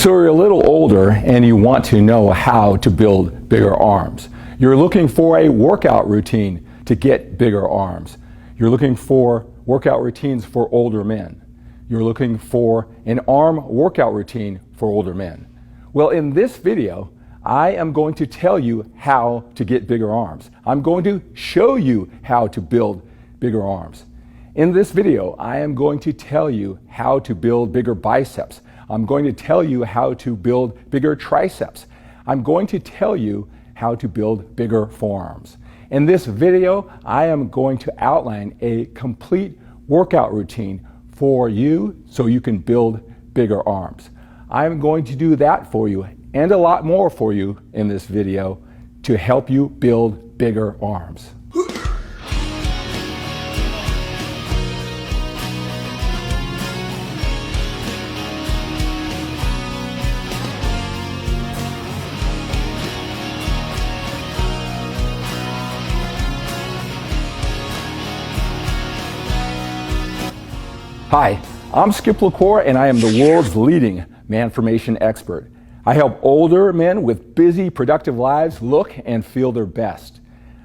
So you're a little older and you want to know how to build bigger arms. You're looking for a workout routine to get bigger arms. You're looking for workout routines for older men. You're looking for an arm workout routine for older men. Well, in this video, I am going to tell you how to get bigger arms. I'm going to show you how to build bigger arms. In this video, I am going to tell you how to build bigger biceps. I'm going to tell you how to build bigger triceps. I'm going to tell you how to build bigger forearms. In this video, I am going to outline a complete workout routine for you so you can build bigger arms. I'm going to do that for you and a lot more for you in this video to help you build bigger arms. Hi, I'm Skip Cour and I am the world's leading MANformation expert. I help older men with busy, productive lives look and feel their best.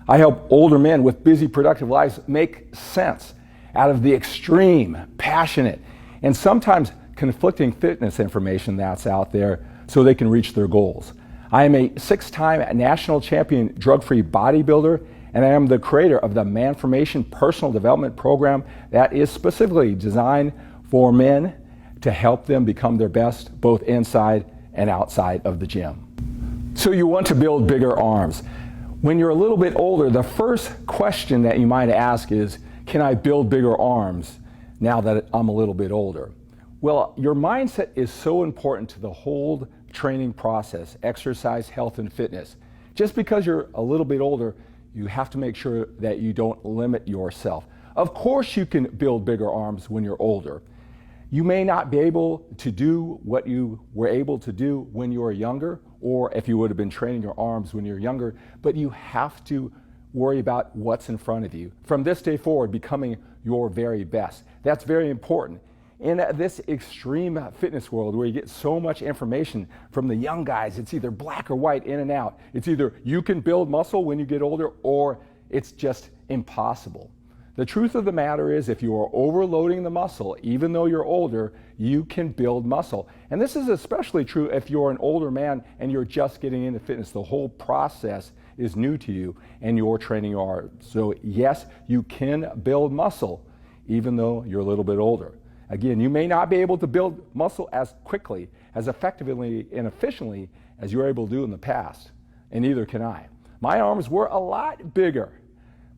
I help older men with busy, productive lives make sense out of the extreme, passionate, and sometimes conflicting fitness information that's out there so they can reach their goals. I am a 6-time national champion drug-free bodybuilder, and I am the creator of the MANformation personal development program that is specifically designed for men to help them become their best both inside and outside of the gym. So you want to build bigger arms. When you're a little bit older, the first question that you might ask is, can I build bigger arms now that I'm a little bit older? Well, your mindset is so important to the whole training process, exercise, health, and fitness. Just because you're a little bit older, you have to make sure that you don't limit yourself. Of course you can build bigger arms when you're older. You may not be able to do what you were able to do when you were younger, or if you would have been training your arms when you're younger, but you have to worry about what's in front of you. From this day forward, becoming your very best. That's very important. In this extreme fitness world where you get so much information from the young guys, it's either black or white, in and out. It's either you can build muscle when you get older or it's just impossible. The truth of the matter is if you are overloading the muscle, even though you're older, you can build muscle. And this is especially true if you're an older man and you're just getting into fitness. The whole process is new to you and you're training your arms. So yes, you can build muscle even though you're a little bit older. Again, you may not be able to build muscle as quickly, as effectively and efficiently as you were able to do in the past, and neither can I. My arms were a lot bigger,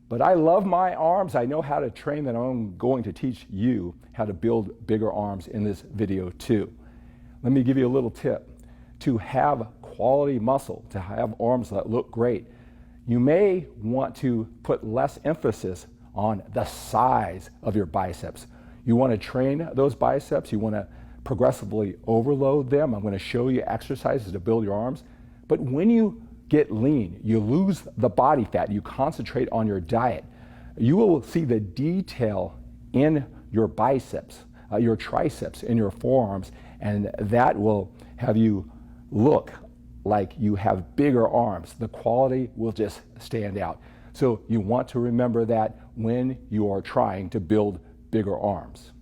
but I love my arms. I know how to train them. I'm going to teach you how to build bigger arms in this video too. Let me give you a little tip. To have quality muscle, to have arms that look great, you may want to put less emphasis on the size of your biceps. You want to train those biceps, you want to progressively overload them. I'm going to show you exercises to build your arms. But when you get lean, you lose the body fat, you concentrate on your diet, you will see the detail in your biceps, your triceps, and your forearms, and that will have you look like you have bigger arms. The quality will just stand out. So you want to remember that when you are trying to build bigger arms.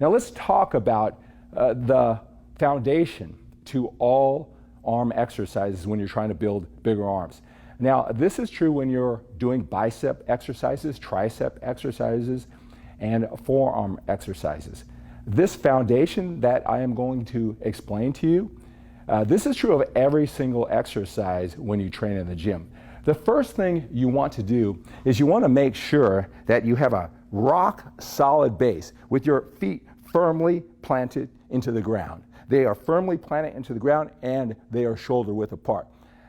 Now let's talk about the foundation to all arm exercises when you're trying to build bigger arms. Now this is true when you're doing bicep exercises, tricep exercises, and forearm exercises. This foundation that I am going to explain to you, this is true of every single exercise when you train in the gym. The first thing you want to do is you want to make sure that you have a rock solid base with your feet firmly planted into the ground. They are firmly planted into the ground and they are shoulder width apart.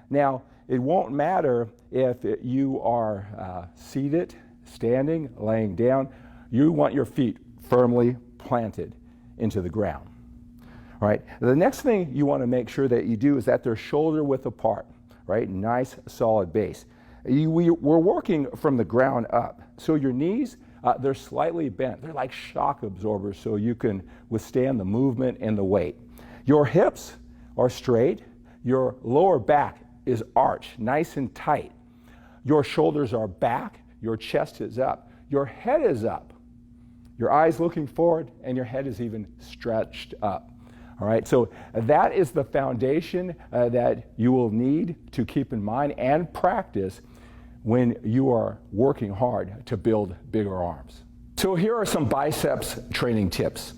Now, it won't matter if you are seated, standing, laying down. You want your feet firmly planted into the ground. All right. The next thing you want to make sure that you do is that they're shoulder width apart. Right? Nice solid base. We're working from the ground up. So your knees, they're slightly bent. They're like shock absorbers so you can withstand the movement and the weight. Your hips are straight. Your lower back is arched, nice and tight. Your shoulders are back. Your chest is up. Your head is up. Your eyes looking forward, and your head is even stretched up. All right, so that is the foundation that you will need to keep in mind and practice when you are working hard to build bigger arms. So here are some biceps training tips.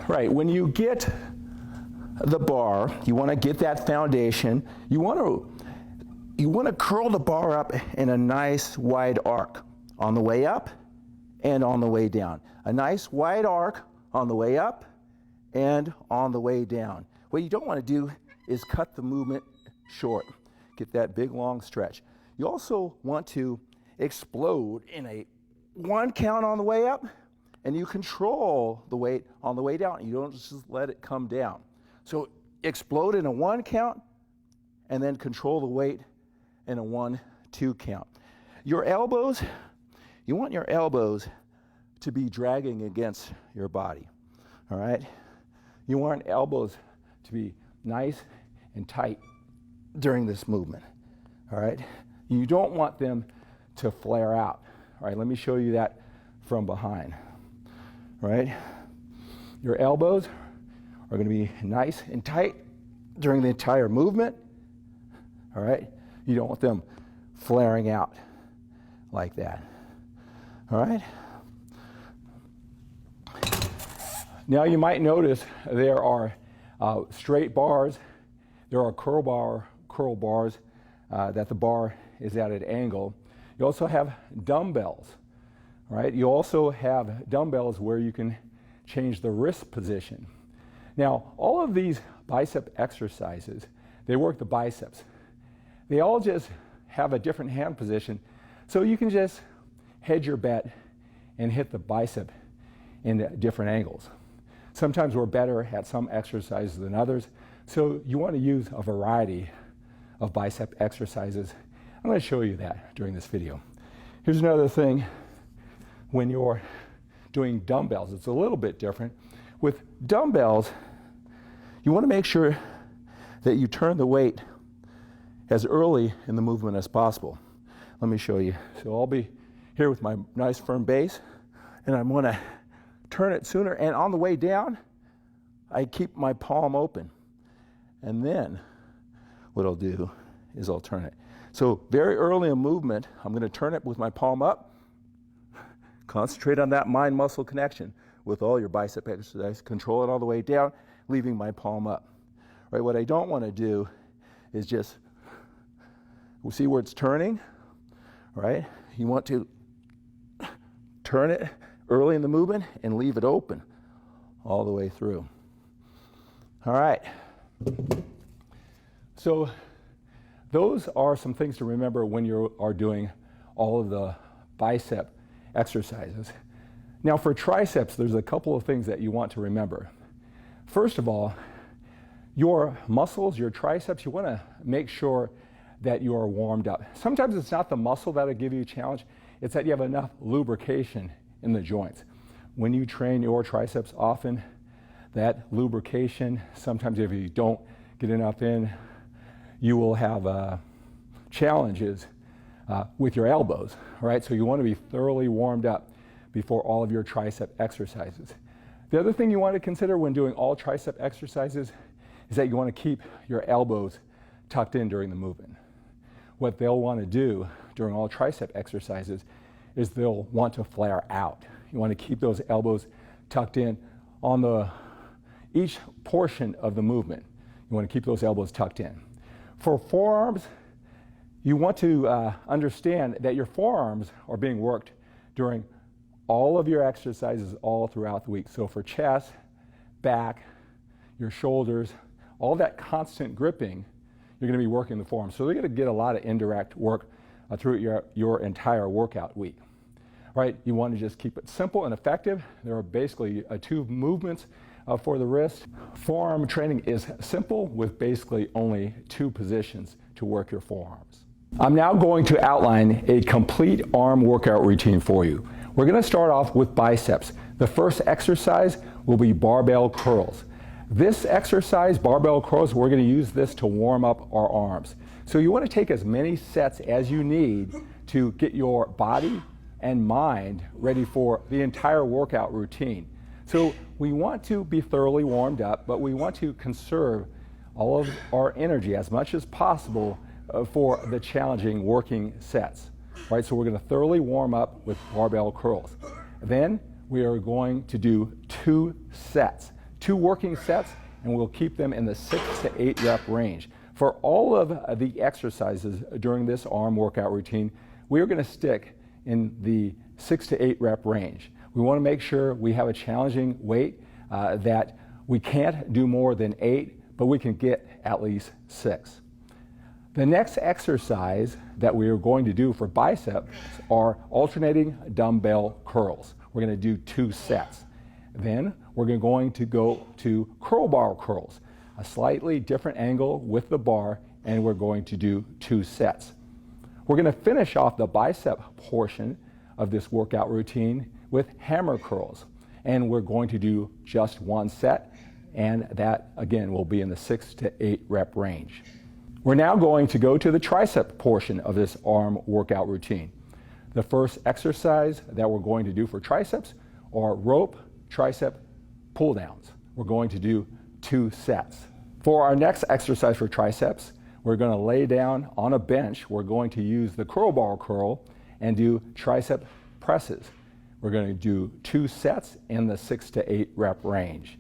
Right, when you get the bar, you want to get that foundation. You want to curl the bar up in a nice wide arc on the way up and on the way down. A nice wide arc on the way up and on the way down. What you don't want to do is cut the movement short. Get that big long stretch. You also want to explode in a 1 count on the way up, and you control the weight on the way down. You don't just let it come down. So explode in a 1 count and then control the weight in a 1-2 count. Your elbows, you want your elbows to be dragging against your body, all right? You want elbows to be nice and tight during this movement, all right? You don't want them to flare out, all right? Let me show you that from behind, all right? Your elbows are going to be nice and tight during the entire movement, all right? You don't want them flaring out like that, all right? Now you might notice there are straight bars, there are curl bars that the bar is at an angle. You also have dumbbells, right? You also have dumbbells where you can change the wrist position. Now, all of these bicep exercises, they work the biceps. They all just have a different hand position, so you can just hedge your bet and hit the bicep in different angles. Sometimes we're better at some exercises than others, so you want to use a variety of bicep exercises. I'm going to show you that during this video. Here's another thing when you're doing dumbbells. It's a little bit different. With dumbbells, you want to make sure that you turn the weight as early in the movement as possible. Let me show you. So I'll be here with my nice firm base, and I'm going to turn it sooner. And on the way down, I keep my palm open. And then what I'll do is I'll turn it. So very early in movement, I'm going to turn it with my palm up. Concentrate on that mind-muscle connection with all your bicep exercise. Control it all the way down, leaving my palm up. Right? What I don't want to do is just, we'll see where it's turning, right? You want to turn it early in the movement and leave it open all the way through. All right. So those are some things to remember when you are doing all of the bicep exercises. Now for triceps, there's a couple of things that you want to remember. First of all, your muscles, your triceps, you want to make sure that you are warmed up. Sometimes it's not the muscle that'll give you a challenge, it's that you have enough lubrication in the joints. When you train your triceps often, that lubrication, sometimes if you don't get enough in, you will have challenges with your elbows, right? So you want to be thoroughly warmed up before all of your tricep exercises. The other thing you want to consider when doing all tricep exercises is that you want to keep your elbows tucked in during the movement. What they'll want to do during all tricep exercises is they'll want to flare out. You want to keep those elbows tucked in on each portion of the movement. You want to keep those elbows tucked in. For forearms, you want to understand that your forearms are being worked during all of your exercises all throughout the week. So for chest, back, your shoulders, all that constant gripping, you're going to be working the forearms. So they're going to get a lot of indirect work through your entire workout week. Right? You want to just keep it simple and effective. There are basically 2 movements for the wrist. Forearm training is simple with basically only 2 positions to work your forearms. I'm now going to outline a complete arm workout routine for you. We're going to start off with biceps. The first exercise will be barbell curls. This exercise, barbell curls, we're going to use this to warm up our arms. So you want to take as many sets as you need to get your body and mind ready for the entire workout routine. So we want to be thoroughly warmed up, but we want to conserve all of our energy as much as possible for the challenging working sets. Right, so we're going to thoroughly warm up with barbell curls. Then we are going to do 2 sets, 2 working sets, and we'll keep them in the 6 to 8 rep range. For all of the exercises during this arm workout routine, we are going to stick in the 6 to 8 rep range. We want to make sure we have a challenging weight that we can't do more than 8, but we can get at least 6. The next exercise that we are going to do for biceps are alternating dumbbell curls. We're going to do 2 sets. Then we're going to go to curl bar curls, a slightly different angle with the bar, and we're going to do 2 sets. We're going to finish off the bicep portion of this workout routine with hammer curls, and we're going to do just 1 set, and that again will be in the 6 to 8 rep range. We're now going to go to the tricep portion of this arm workout routine. The first exercise that we're going to do for triceps are rope tricep pull downs. We're going to do 2 sets. For our next exercise for triceps, we're going to lay down on a bench. We're going to use the curl bar curl and do tricep presses. We're going to do 2 sets in the 6 to 8 rep range.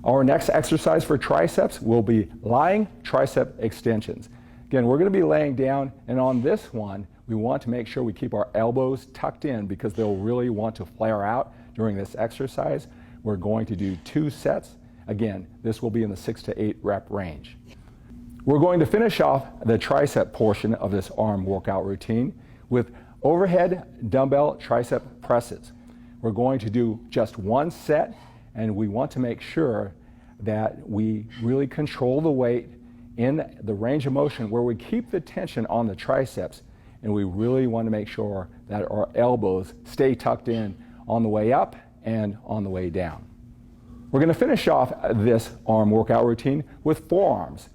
Our next exercise for triceps will be lying tricep extensions. Again, we're going to be laying down, and on this one, we want to make sure we keep our elbows tucked in because they'll really want to flare out during this exercise. We're going to do 2 sets. Again, this will be in the 6 to 8 rep range. We're going to finish off the tricep portion of this arm workout routine with overhead dumbbell tricep presses. We're going to do just 1 set, and we want to make sure that we really control the weight in the range of motion where we keep the tension on the triceps, and we really want to make sure that our elbows stay tucked in on the way up and on the way down. We're going to finish off this arm workout routine with forearms.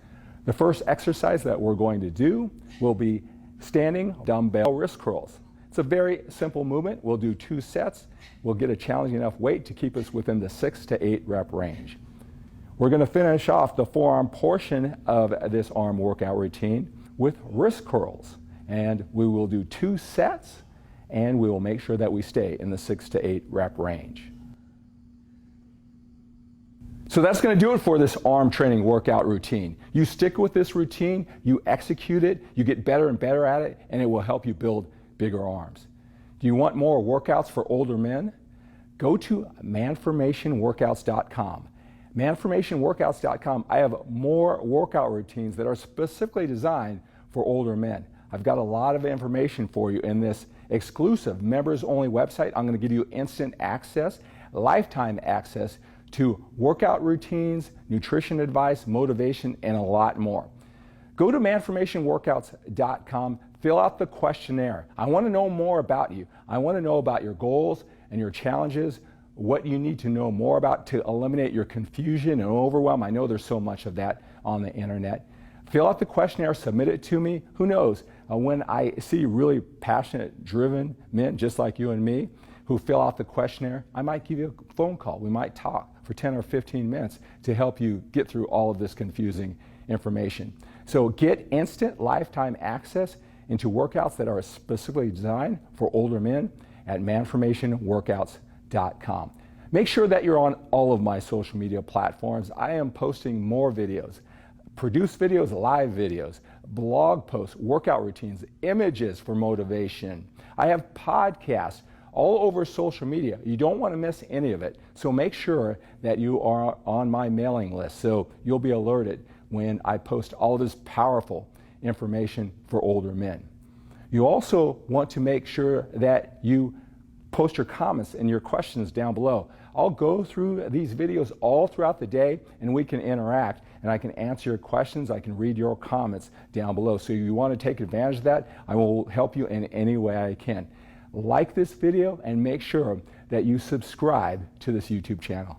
The first exercise that we're going to do will be standing dumbbell wrist curls. It's a very simple movement. We'll do 2 sets. We'll get a challenging enough weight to keep us within the 6 to 8 rep range. We're going to finish off the forearm portion of this arm workout routine with wrist curls. And we will do 2 sets, and we will make sure that we stay in the 6 to 8 rep range. So that's going to do it for this arm training workout routine. You stick with this routine, you execute it, you get better and better at it, and it will help you build bigger arms. Do you want more workouts for older men? Go to MANformationWorkouts.com. MANformationWorkouts.com, I have more workout routines that are specifically designed for older men. I've got a lot of information for you in this exclusive members-only website. I'm going to give you instant access, lifetime access to workout routines, nutrition advice, motivation, and a lot more. Go to MANformationWorkouts.com, fill out the questionnaire. I want to know more about you. I want to know about your goals and your challenges, what you need to know more about to eliminate your confusion and overwhelm. I know there's so much of that on the internet. Fill out the questionnaire, submit it to me. Who knows, when I see really passionate, driven men just like you and me who fill out the questionnaire, I might give you a phone call. We might talk for 10 or 15 minutes to help you get through all of this confusing information. So get instant lifetime access into workouts that are specifically designed for older men at MANformationWorkouts.com. Make sure that you're on all of my social media platforms. I am posting more videos, produce videos, live videos, blog posts, workout routines, images for motivation. I have podcasts all over social media. You don't want to miss any of it. So make sure that you are on my mailing list so you'll be alerted when I post all this powerful information for older men. You also want to make sure that you post your comments and your questions down below. I'll go through these videos all throughout the day and we can interact and I can answer your questions. I can read your comments down below. So if you want to take advantage of that, I will help you in any way I can. Like this video and make sure that you subscribe to this YouTube channel.